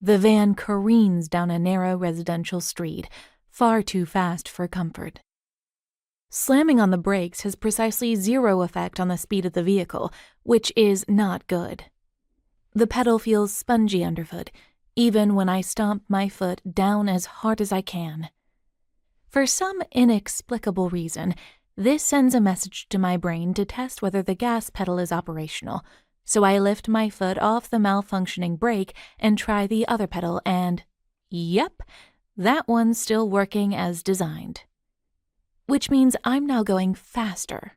The van careens down a narrow residential street, far too fast for comfort. Slamming on the brakes has precisely zero effect on the speed of the vehicle, which is not good. The pedal feels spongy underfoot, even when I stomp my foot down as hard as I can. For some inexplicable reason, this sends a message to my brain to test whether the gas pedal is operational, so I lift my foot off the malfunctioning brake and try the other pedal and, yep, that one's still working as designed. Which means I'm now going faster.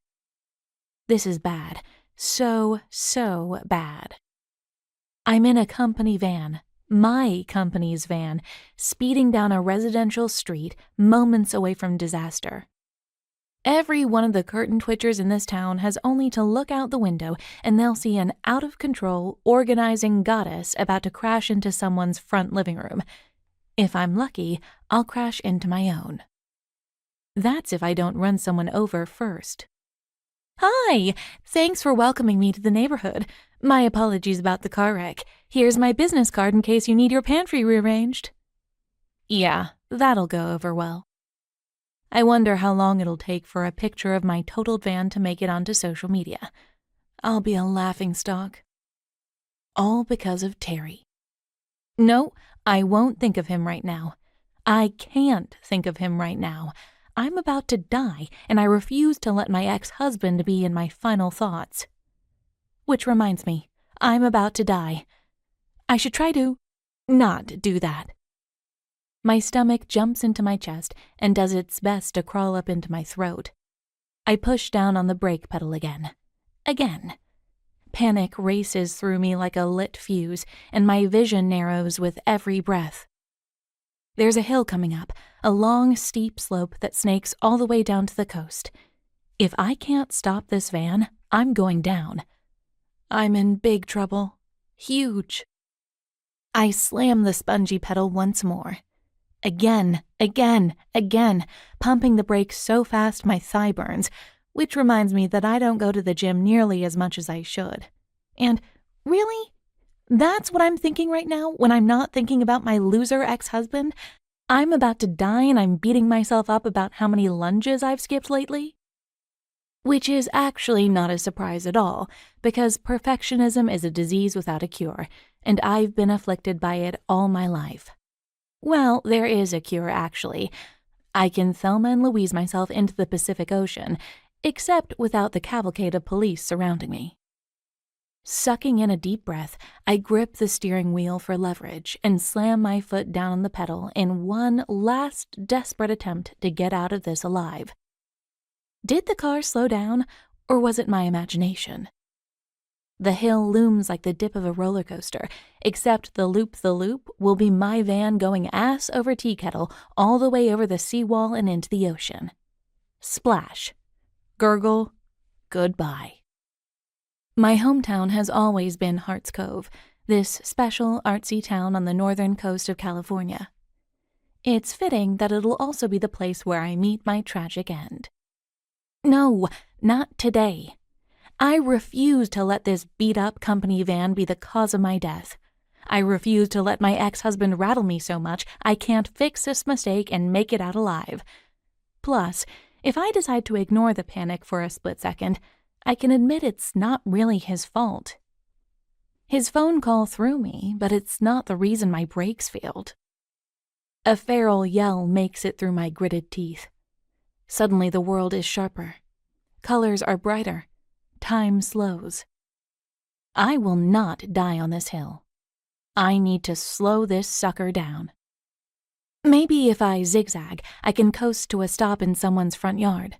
This is bad. So bad. I'm in a company van, my company's van, speeding down a residential street moments away from disaster. Every one of the curtain twitchers in this town has only to look out the window and they'll see an out-of-control, organizing goddess about to crash into someone's front living room. If I'm lucky, I'll crash into my own. That's if I don't run someone over first. Hi! Thanks for welcoming me to the neighborhood. My apologies about the car wreck. Here's my business card in case you need your pantry rearranged. Yeah, that'll go over well. I wonder how long it'll take for a picture of my totaled van to make it onto social media. I'll be a laughingstock. All because of Terry. No, I won't think of him right now. I can't think of him right now. I'm about to die, and I refuse to let my ex-husband be in my final thoughts. Which reminds me, I'm about to die. I should try to not do that. My stomach jumps into my chest and does its best to crawl up into my throat. I push down on the brake pedal again. Panic races through me like a lit fuse, and my vision narrows with every breath. There's a hill coming up, a long, steep slope that snakes all the way down to the coast. If I can't stop this van, I'm going down. I'm in big trouble. Huge. I slam the spongy pedal once more. Again, pumping the brakes so fast my thigh burns, which reminds me that I don't go to the gym nearly as much as I should. And really? That's what I'm thinking right now when I'm not thinking about my loser ex-husband? I'm about to die and I'm beating myself up about how many lunges I've skipped lately? Which is actually not a surprise at all, because perfectionism is a disease without a cure, and I've been afflicted by it all my life. Well, there is a cure, actually. I can Thelma and Louise myself into the Pacific Ocean, except without the cavalcade of police surrounding me. Sucking in a deep breath, I grip the steering wheel for leverage and slam my foot down on the pedal in one last desperate attempt to get out of this alive. Did the car slow down, or was it my imagination? The hill looms like the dip of a roller coaster, except the loop will be my van going ass over tea kettle all the way over the seawall and into the ocean. Splash. Gurgle. Goodbye. My hometown has always been Hearts Cove, this special artsy town on the northern coast of California. It's fitting that it'll also be the place where I meet my tragic end. No, not today. I refuse to let this beat-up company van be the cause of my death. I refuse to let my ex-husband rattle me so much I can't fix this mistake and make it out alive. Plus, if I decide to ignore the panic for a split second, I can admit it's not really his fault. His phone call threw me, but it's not the reason my brakes failed. A feral yell makes it through my gritted teeth. Suddenly the world is sharper. Colors are brighter. Time slows. I will not die on this hill. I need to slow this sucker down. Maybe if I zigzag, I can coast to a stop in someone's front yard.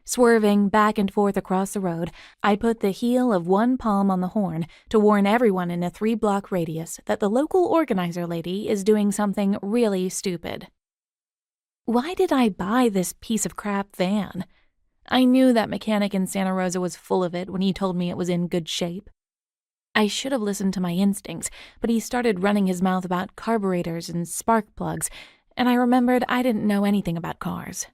Swerving back and forth across the road, I put the heel of one palm on the horn to warn everyone in a 3-block radius that the local organizer lady is doing something really stupid. Why did I buy this piece of crap van? I knew that mechanic in Santa Rosa was full of it when he told me it was in good shape. I should have listened to my instincts, but he started running his mouth about carburetors and spark plugs, and I remembered I didn't know anything about cars.